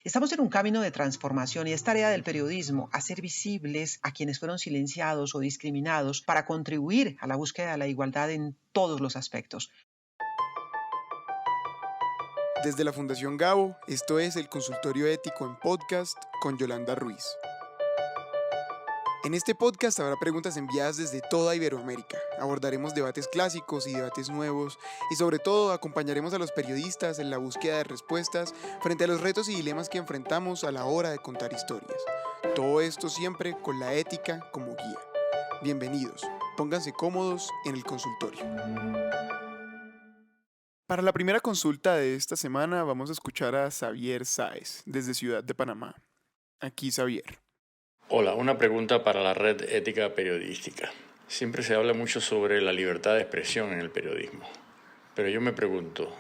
Estamos en un camino de transformación y es tarea del periodismo hacer visibles a quienes fueron silenciados o discriminados para contribuir a la búsqueda de la igualdad en todos los aspectos. Desde la Fundación Gabo, esto es el Consultorio Ético en Podcast con Yolanda Ruiz. En este podcast habrá preguntas enviadas desde toda Iberoamérica. Abordaremos debates clásicos y debates nuevos y sobre todo acompañaremos a los periodistas en la búsqueda de respuestas frente a los retos y dilemas que enfrentamos a la hora de contar historias. Todo esto siempre con la ética como guía. Bienvenidos, pónganse cómodos en el consultorio. Para la primera consulta de esta semana vamos a escuchar a Xavier Sáez desde Ciudad de Panamá. Aquí Xavier. Hola, una pregunta para la Red Ética Periodística. Siempre se habla mucho sobre la libertad de expresión en el periodismo, pero yo me pregunto,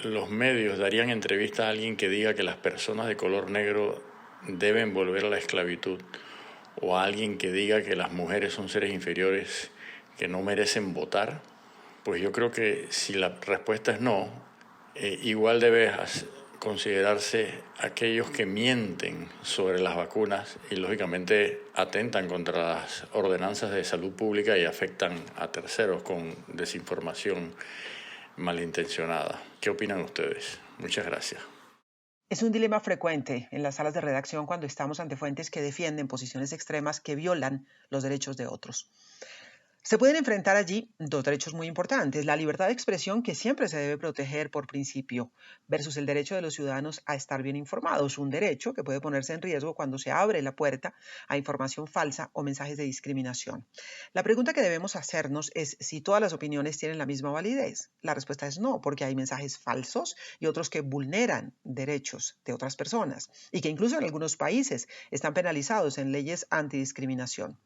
¿los medios darían entrevista a alguien que diga que las personas de color negro deben volver a la esclavitud o a alguien que diga que las mujeres son seres inferiores que no merecen votar? Pues yo creo que si la respuesta es no, igual debe considerarse aquellos que mienten sobre las vacunas y lógicamente atentan contra las ordenanzas de salud pública y afectan a terceros con desinformación malintencionada. ¿Qué opinan ustedes? Muchas gracias. Es un dilema frecuente en las salas de redacción cuando estamos ante fuentes que defienden posiciones extremas que violan los derechos de otros. Se pueden enfrentar allí dos derechos muy importantes: la libertad de expresión, que siempre se debe proteger por principio, versus el derecho de los ciudadanos a estar bien informados, un derecho que puede ponerse en riesgo cuando se abre la puerta a información falsa o mensajes de discriminación. La pregunta que debemos hacernos es si todas las opiniones tienen la misma validez. La respuesta es no, porque hay mensajes falsos y otros que vulneran derechos de otras personas y que incluso en algunos países están penalizados en leyes antidiscriminación.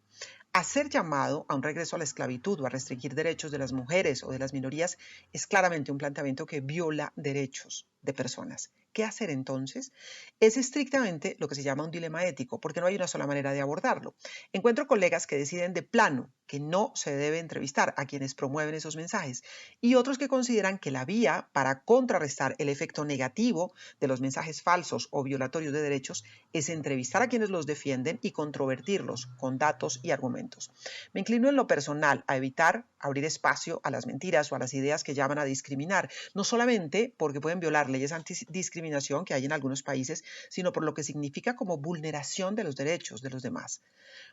Hacer llamado a un regreso a la esclavitud o a restringir derechos de las mujeres o de las minorías es claramente un planteamiento que viola derechos de personas. ¿Qué hacer entonces? Es estrictamente lo que se llama un dilema ético, porque no hay una sola manera de abordarlo. Encuentro colegas que deciden de plano que no se debe entrevistar a quienes promueven esos mensajes y otros que consideran que la vía para contrarrestar el efecto negativo de los mensajes falsos o violatorios de derechos es entrevistar a quienes los defienden y controvertirlos con datos y argumentos. Me inclino en lo personal a evitar abrir espacio a las mentiras o a las ideas que llaman a discriminar, no solamente porque pueden violar leyes antidiscriminación que hay en algunos países, sino por lo que significa como vulneración de los derechos de los demás.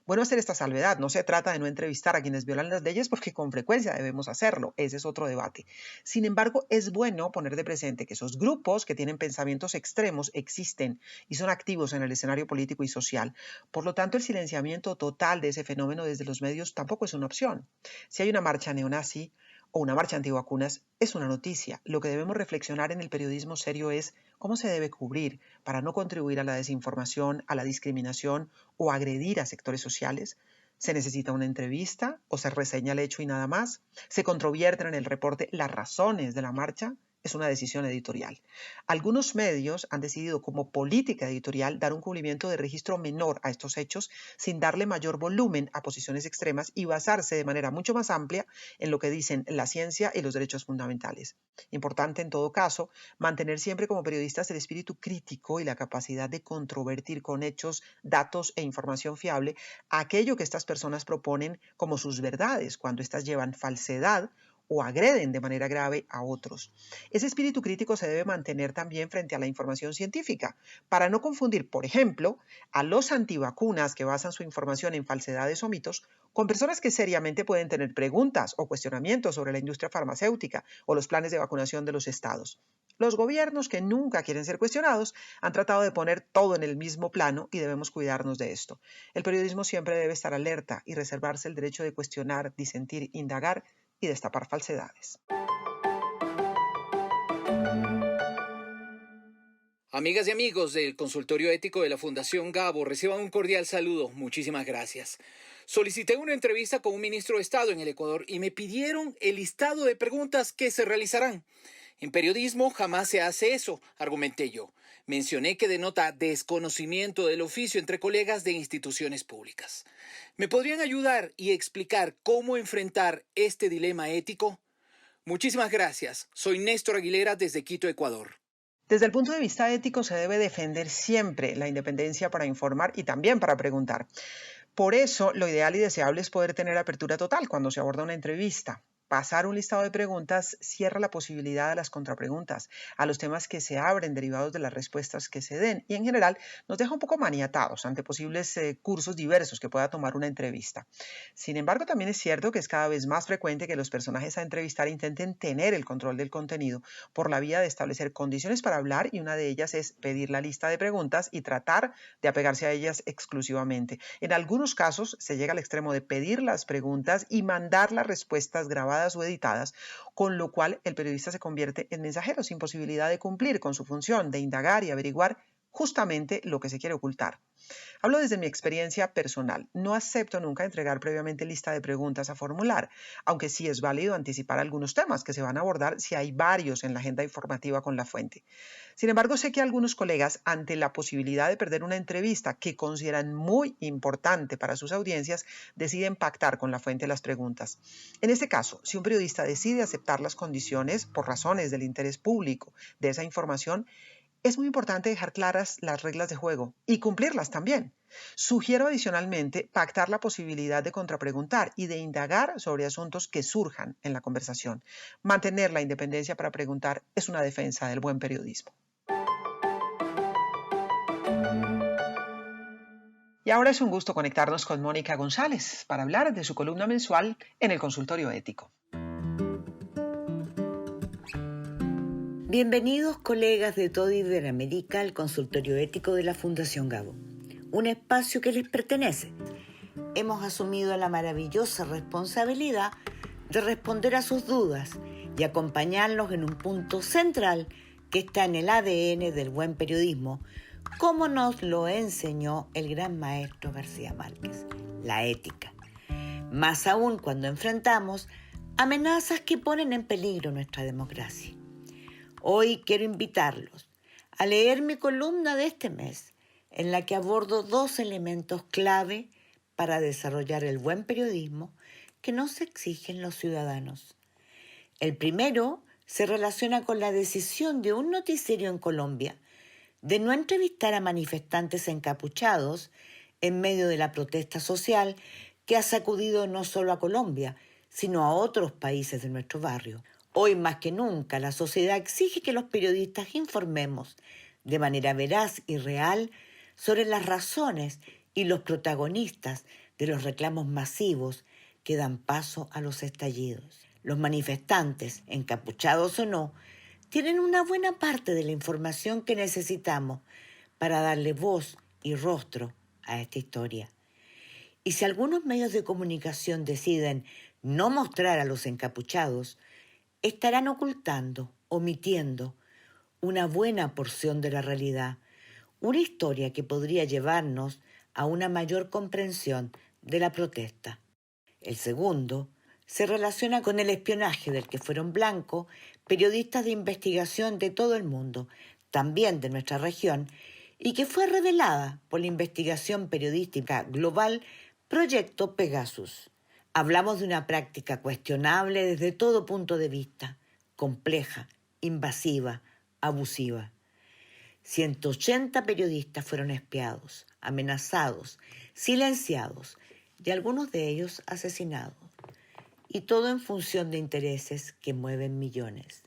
Bueno, hacer esta salvedad, no se trata de no entrevistar a quienes violan las leyes porque con frecuencia debemos hacerlo, ese es otro debate. Sin embargo, es bueno poner de presente que esos grupos que tienen pensamientos extremos existen y son activos en el escenario político y social. Por lo tanto, el silenciamiento total de ese fenómeno desde los medios tampoco es una opción. Si hay una marcha neonazi o una marcha antivacunas, es una noticia. Lo que debemos reflexionar en el periodismo serio es cómo se debe cubrir para no contribuir a la desinformación, a la discriminación o agredir a sectores sociales. ¿Se necesita una entrevista o se reseña el hecho y nada más? ¿Se controvierten en el reporte las razones de la marcha? Es una decisión editorial. Algunos medios han decidido como política editorial dar un cubrimiento de registro menor a estos hechos sin darle mayor volumen a posiciones extremas y basarse de manera mucho más amplia en lo que dicen la ciencia y los derechos fundamentales. Importante en todo caso mantener siempre como periodistas el espíritu crítico y la capacidad de controvertir con hechos, datos e información fiable aquello que estas personas proponen como sus verdades cuando éstas llevan falsedad o agreden de manera grave a otros. Ese espíritu crítico se debe mantener también frente a la información científica, para no confundir, por ejemplo, a los antivacunas que basan su información en falsedades o mitos con personas que seriamente pueden tener preguntas o cuestionamientos sobre la industria farmacéutica o los planes de vacunación de los estados. Los gobiernos que nunca quieren ser cuestionados han tratado de poner todo en el mismo plano y debemos cuidarnos de esto. El periodismo siempre debe estar alerta y reservarse el derecho de cuestionar, disentir, indagar y destapar falsedades. Amigas y amigos del Consultorio Ético de la Fundación Gabo, reciban un cordial saludo. Muchísimas gracias. Solicité una entrevista con un ministro de Estado en el Ecuador y me pidieron el listado de preguntas que se realizarán. En periodismo jamás se hace eso, argumenté yo. Mencioné que denota desconocimiento del oficio entre colegas de instituciones públicas. ¿Me podrían ayudar y explicar cómo enfrentar este dilema ético? Muchísimas gracias. Soy Néstor Aguilera desde Quito, Ecuador. Desde el punto de vista ético se debe defender siempre la independencia para informar y también para preguntar. Por eso, lo ideal y deseable es poder tener apertura total cuando se aborda una entrevista. Pasar un listado de preguntas cierra la posibilidad a las contrapreguntas, a los temas que se abren derivados de las respuestas que se den y en general nos deja un poco maniatados ante posibles cursos diversos que pueda tomar una entrevista. Sin embargo, también es cierto que es cada vez más frecuente que los personajes a entrevistar intenten tener el control del contenido por la vía de establecer condiciones para hablar y una de ellas es pedir la lista de preguntas y tratar de apegarse a ellas exclusivamente. En algunos casos se llega al extremo de pedir las preguntas y mandar las respuestas grabadas o editadas, con lo cual el periodista se convierte en mensajero sin posibilidad de cumplir con su función de indagar y averiguar justamente lo que se quiere ocultar. Hablo desde mi experiencia personal. No acepto nunca entregar previamente lista de preguntas a formular, aunque sí es válido anticipar algunos temas que se van a abordar si hay varios en la agenda informativa con la fuente. Sin embargo, sé que algunos colegas, ante la posibilidad de perder una entrevista que consideran muy importante para sus audiencias, deciden pactar con la fuente las preguntas. En este caso, si un periodista decide aceptar las condiciones por razones del interés público de esa información, es muy importante dejar claras las reglas de juego y cumplirlas también. Sugiero adicionalmente pactar la posibilidad de contrapreguntar y de indagar sobre asuntos que surjan en la conversación. Mantener la independencia para preguntar es una defensa del buen periodismo. Y ahora es un gusto conectarnos con Mónica González para hablar de su columna mensual en el Consultorio Ético. Bienvenidos colegas de toda Iberoamérica al Consultorio Ético de la Fundación Gabo, un espacio que les pertenece. Hemos asumido la maravillosa responsabilidad de responder a sus dudas y acompañarlos en un punto central que está en el ADN del buen periodismo, como nos lo enseñó el gran maestro García Márquez, la ética. Más aún cuando enfrentamos amenazas que ponen en peligro nuestra democracia. Hoy quiero invitarlos a leer mi columna de este mes, en la que abordo 2 elementos clave para desarrollar el buen periodismo que nos exigen los ciudadanos. El primero se relaciona con la decisión de un noticiero en Colombia de no entrevistar a manifestantes encapuchados en medio de la protesta social que ha sacudido no solo a Colombia, sino a otros países de nuestro barrio. Hoy más que nunca la sociedad exige que los periodistas informemos de manera veraz y real sobre las razones y los protagonistas de los reclamos masivos que dan paso a los estallidos. Los manifestantes, encapuchados o no, tienen una buena parte de la información que necesitamos para darle voz y rostro a esta historia. Y si algunos medios de comunicación deciden no mostrar a los encapuchados, estarán ocultando, omitiendo una buena porción de la realidad, una historia que podría llevarnos a una mayor comprensión de la protesta. El segundo se relaciona con el espionaje del que fueron blanco periodistas de investigación de todo el mundo, también de nuestra región, y que fue revelada por la investigación periodística global Proyecto Pegasus. Hablamos de una práctica cuestionable desde todo punto de vista, compleja, invasiva, abusiva. 180 periodistas fueron espiados, amenazados, silenciados y algunos de ellos asesinados. Y todo en función de intereses que mueven millones.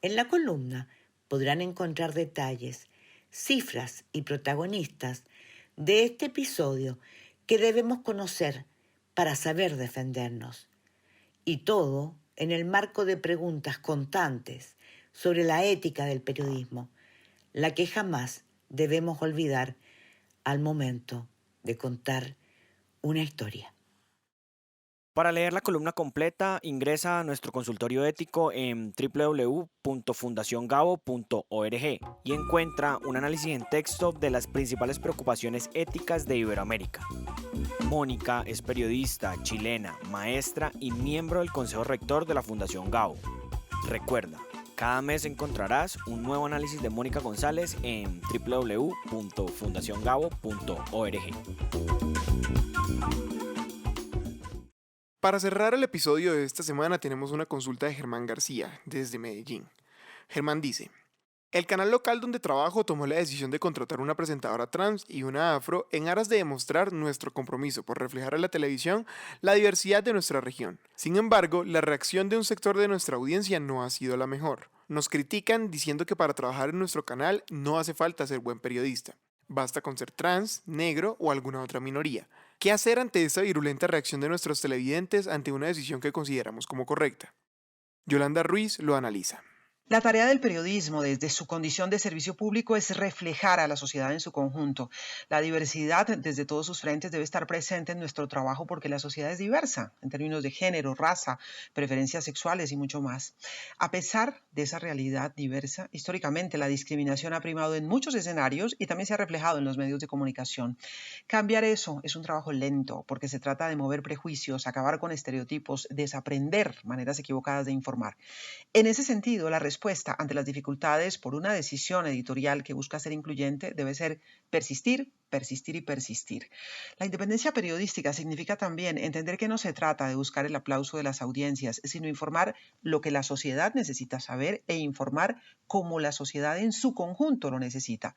En la columna podrán encontrar detalles, cifras y protagonistas de este episodio que debemos conocer para saber defendernos. Y todo en el marco de preguntas constantes sobre la ética del periodismo, la que jamás debemos olvidar al momento de contar una historia. Para leer la columna completa, ingresa a nuestro consultorio ético en www.fundaciongabo.org y encuentra un análisis en texto de las principales preocupaciones éticas de Iberoamérica. Mónica es periodista, chilena, maestra y miembro del Consejo Rector de la Fundación Gabo. Recuerda, cada mes encontrarás un nuevo análisis de Mónica González en www.fundaciongabo.org. Para cerrar el episodio de esta semana tenemos una consulta de Germán García, desde Medellín. Germán dice: El canal local donde trabajo tomó la decisión de contratar una presentadora trans y una afro en aras de demostrar nuestro compromiso por reflejar en la televisión la diversidad de nuestra región. Sin embargo, la reacción de un sector de nuestra audiencia no ha sido la mejor. Nos critican diciendo que para trabajar en nuestro canal no hace falta ser buen periodista. Basta con ser trans, negro o alguna otra minoría. ¿Qué hacer ante esta virulenta reacción de nuestros televidentes ante una decisión que consideramos como correcta? Yolanda Ruiz lo analiza. La tarea del periodismo desde su condición de servicio público es reflejar a la sociedad en su conjunto. La diversidad desde todos sus frentes debe estar presente en nuestro trabajo porque la sociedad es diversa en términos de género, raza, preferencias sexuales y mucho más. A pesar de esa realidad diversa, históricamente la discriminación ha primado en muchos escenarios y también se ha reflejado en los medios de comunicación. Cambiar eso es un trabajo lento porque se trata de mover prejuicios, acabar con estereotipos, desaprender maneras equivocadas de informar. En ese sentido, la respuesta ante las dificultades por una decisión editorial que busca ser incluyente debe ser persistir, persistir y persistir. La independencia periodística significa también entender que no se trata de buscar el aplauso de las audiencias, sino informar lo que la sociedad necesita saber e informar como la sociedad en su conjunto lo necesita.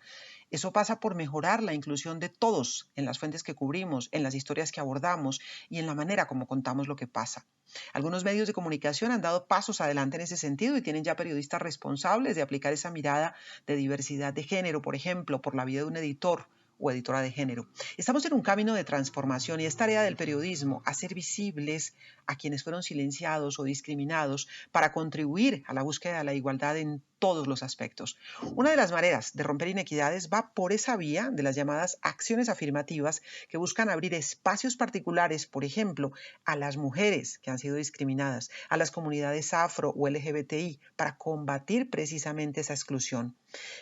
Eso pasa por mejorar la inclusión de todos en las fuentes que cubrimos, en las historias que abordamos y en la manera como contamos lo que pasa. Algunos medios de comunicación han dado pasos adelante en ese sentido y tienen ya periodistas responsables de aplicar esa mirada de diversidad de género, por ejemplo, por la vida de un editor o editora de género. Estamos en un camino de transformación y es tarea del periodismo hacer visibles a quienes fueron silenciados o discriminados para contribuir a la búsqueda de la igualdad en todos los aspectos. Una de las maneras de romper inequidades va por esa vía de las llamadas acciones afirmativas que buscan abrir espacios particulares, por ejemplo, a las mujeres que han sido discriminadas, a las comunidades afro o LGBTI, para combatir precisamente esa exclusión.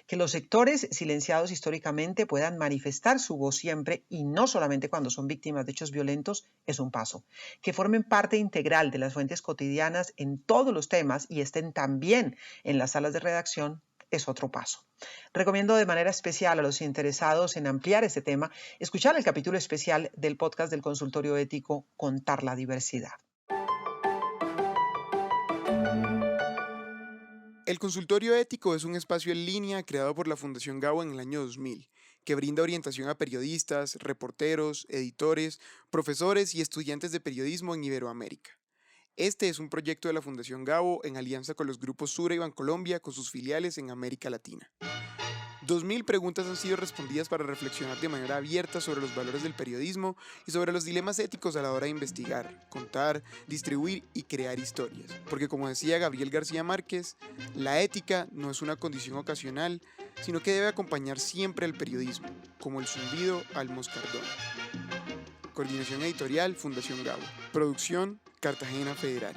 Que los sectores silenciados históricamente puedan manifestar su voz siempre y no solamente cuando son víctimas de hechos violentos es un paso. Que formen parte integral de las fuentes cotidianas en todos los temas y estén también en las salas de redacción es otro paso. Recomiendo de manera especial a los interesados en ampliar este tema escuchar el capítulo especial del podcast del Consultorio Ético Contar la Diversidad. El Consultorio Ético es un espacio en línea creado por la Fundación Gabo en el año 2000, que brinda orientación a periodistas, reporteros, editores, profesores y estudiantes de periodismo en Iberoamérica. Este es un proyecto de la Fundación Gabo en alianza con los grupos Sura y Bancolombia con sus filiales en América Latina. 2000 preguntas han sido respondidas para reflexionar de manera abierta sobre los valores del periodismo y sobre los dilemas éticos a la hora de investigar, contar, distribuir y crear historias. Porque como decía Gabriel García Márquez, la ética no es una condición ocasional, sino que debe acompañar siempre al periodismo, como el zumbido al moscardón. Coordinación editorial, Fundación Gabo. Producción, Cartagena Federal.